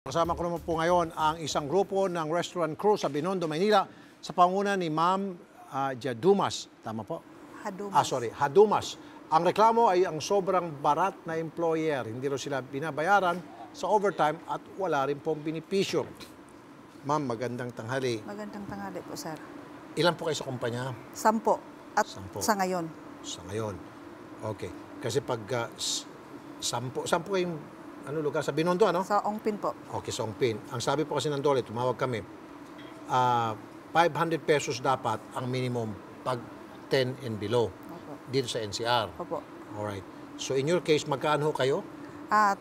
Kasama ko naman po ngayon ang isang grupo ng restaurant crew sa Binondo, Maynila sa panguna ni Ma'am Jadumas. Tama po? Hadumas. Hadumas. Ang reklamo ay ang sobrang barat na employer. Hindi rin sila binabayaran sa overtime at wala rin pong binipisyo. Ma'am, magandang tanghali. Magandang tanghali po, sir. Ilan po kayo sa kumpanya? 10 at 10. sa ngayon. Sa ngayon. Okay. Kasi pag 10 kayong lugar sa Binondo, ano? Sa Ongpin po. Okay, sa Ongpin. Ang sabi po kasi ng Dole, tumawag kami, 500 pesos dapat ang minimum pag 10 and below. Opo. Dito sa NCR. Opo. Alright. So in your case, magkano kayo? At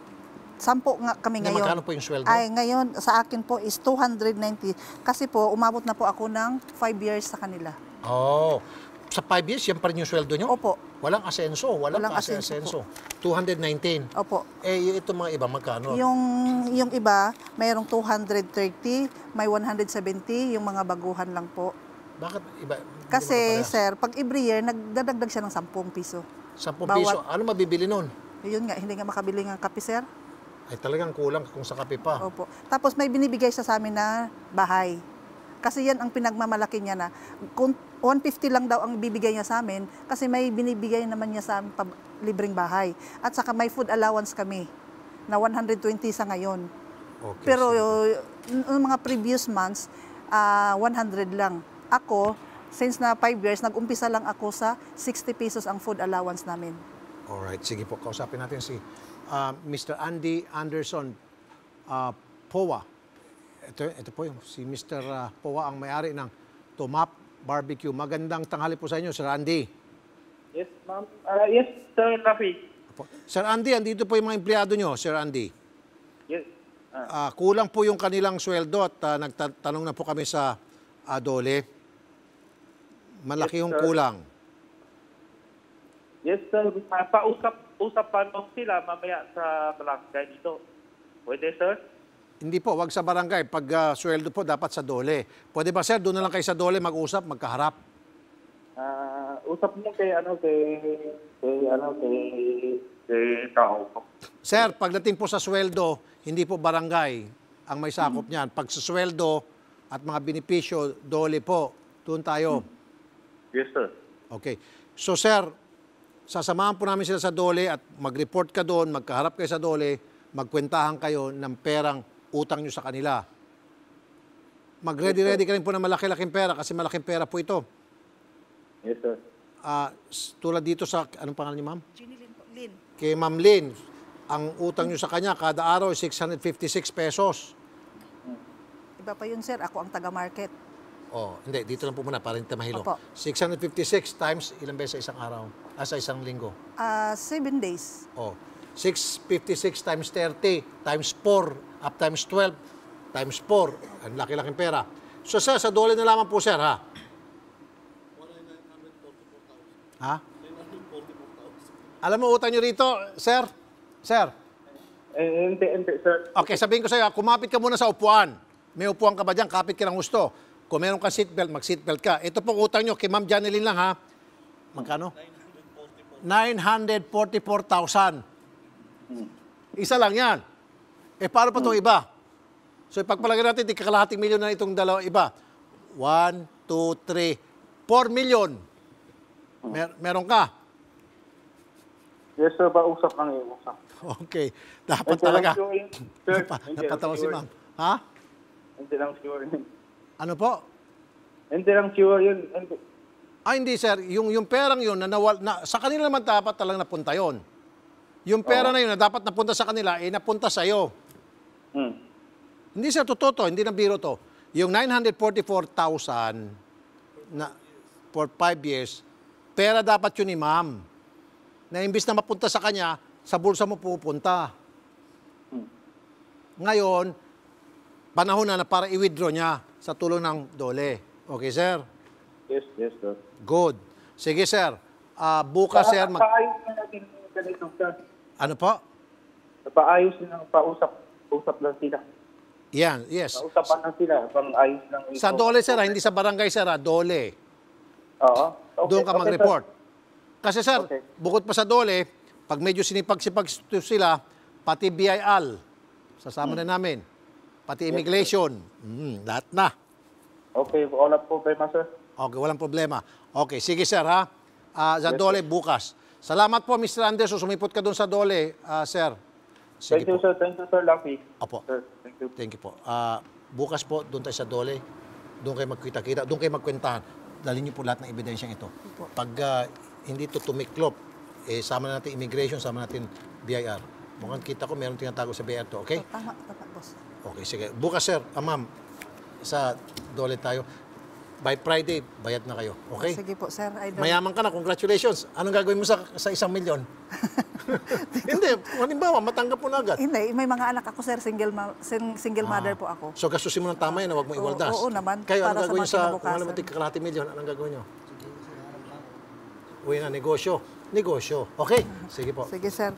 10 nga kami ngayon. Magkano po yung sweldo? Ay, ngayon sa akin po is 290. Kasi po, umabot na po ako ng 5 years sa kanila. Oh. Sa 5 years, yan pa rin yung sweldo nyo? Opo. Walang asenso. Walang asenso. 219. Opo. Eh, itong mga iba, magkano? Yung iba, mayroong 230, may 170, yung mga baguhan lang po. Bakit iba? Kasi, sir, pag every year, nagdadagdag siya ng 10 piso. 10 piso. Ano mabibili nun? Yun nga, hindi nga makabili ng kape, sir. Ay talagang kulang kung sa kape pa. Opo. Tapos may binibigay siya sa amin na bahay. Kasi yan ang pinagmamalaki niya na kung 150 lang daw ang bibigay niya sa amin kasi may binibigay naman niya sa amin libreng bahay. At saka may food allowance kami na 120 sa ngayon. Okay, Pero yung mga previous months, 100 lang. Ako, since na 5 years, nag-umpisa lang ako sa 60 pesos ang food allowance namin. Alright, sige po. Kausapin natin si Mr. Andy Anderson Powa. Ito po yung si Mr. Powa ang may-ari ng Tomap Barbecue. Magandang tanghali po sa inyo, Sir Andy. Yes, ma'am. Yes, Sir Rafi. Sir Andy, andito po yung mga empleyado nyo, Sir Andy. Yes. Kulang po yung kanilang sweldo at nagtatanong na po kami sa Dole. Malaki Yes, yung sir. kulang. Yes, sir. Pausap pa nung sila mamaya sa barangay dito. Pwede, sir? Hindi po, wag sa barangay. Pag sweldo po, dapat sa Dole. Pwede ba, sir, doon na lang kayo sa Dole mag-usap, magkaharap? Usap mo kay tao. Sir, pagdating po sa sweldo, hindi po barangay ang may sakop niyan. Pag sa sweldo at mga benepisyo, Dole po. Doon tayo. Yes, sir. Okay. So, sir, sasamahan po namin sila sa Dole at mag-report ka doon, magkaharap kayo sa Dole, magkwentahan kayo ng perang utang nyo sa kanila. Mag-ready ka rin po ng malaki-laking pera kasi malaking pera po ito. Yes, sir. Tulad dito sa, anong pangalan niyo, ma'am? Jinilin po. Lin. Kay Ma'am Lynn, ang utang nyo sa kanya kada araw ay 656 pesos. Iba pa yun, sir. Ako ang taga-market. Oh, hindi, dito lang po muna para hindi tayo mahilo. Opo. 656 times ilang beses sa isang araw? Sa isang linggo? 7 days. Oh, 656 times 30 times 4 up times 12 times 4. Ang laki-laking pera. So, sir, sa Dole na lamang po, sir, ha? Ha? Alam mo, utang nyo rito, sir? Sir? Hindi, sir. Okay, sabihin ko sa'yo, kumapit ka muna sa upuan. May upuan ka ba dyan? Kapit ka ng gusto. Kung meron kang seatbelt, mag-seatbelt ka. Ito pong utang nyo kay Ma'am Janeline lang, ha? Magkano? 944,000. Isa lang yan. Paano pa itong iba? So, ipagpalagay natin, di kakalahating milyon na itong dalawa iba. 1, 2, 3, 4 million. Meron ka? Yes, sir. Usap lang yun. Usap. Okay. Dapat talaga. Sir, Napatawa si ma'am. Ha? Hindi lang sure yun. Ano po? Hindi lang sure yun. Hindi, sir. Yung perang yun, sa kanila naman dapat talagang napunta yon. Yung pera na yun na dapat napunta sa kanila, napunta sa'yo. Hindi, sir, totoo to. Hindi na biro to. Yung 944,000 na for 5 years, pera dapat yun ni ma'am. Na imbis na mapunta sa kanya, sa bulsa mo pupunta. Ngayon, panahon na para i-withdraw niya sa tulong ng Dole. Okay, sir? Yes, sir. Good. Sige, sir. Bukas, sir. Paayos na natin ganito, sir. Ano po? Paayos na, usap lang sila. Yan, yes. Pausapan lang sila, pang-ayos lang. Sa Dole, sir, hindi sa barangay, sir, Dole. Oo. Okay, Doon ka mag-report. Kasi, sir, Okay. bukod pa sa Dole, pag medyo sinipag-sipag sila, pati BIL, sasama na namin. pati immigration. Lahat na. Okay, wala problema, sir. Okay, walang problema. Okay, sige sir ha. Sa Dole bukas. Salamat po Mr. Anderson, sumipot ka doon sa Dole, sir. Sige Thank you, po. sir. Thank you, sir, Lucky. Opo. Sir, thank you. Thank you po. Bukas po, doon tayo sa Dole. Doon kayo magkita-kita. Doon kayo magkwentahan. Dalhin niyo po lahat ng ebidensyang ito. Pag hindi ito tumiklop, sama natin immigration, sama natin BIR. Mukhang kita ko, meron tinatago sa BIR to. Okay? Tama, boss. Okay, sige. Bukas, sir. Ma'am, sa Dole tayo. By Friday, bayad na kayo. Okay? Sige po, sir. Idol. Mayaman ka na. Congratulations. Anong gagawin mo sa 1 milyon? Hindi. Halimbawa, matanggap mo na agad. Hindi, may mga anak ako, sir. Single mother po ako. So, gastusin mo ng tama yan, huwag mo iwaldas. Oo naman, Kayo, para anong sa gagawin mga sa, kung kinabukasan. alam mo, kalahati milyon, anong gagawin nyo? Uwi na, negosyo. Negosyo. Okay, sige po. Sige, sir.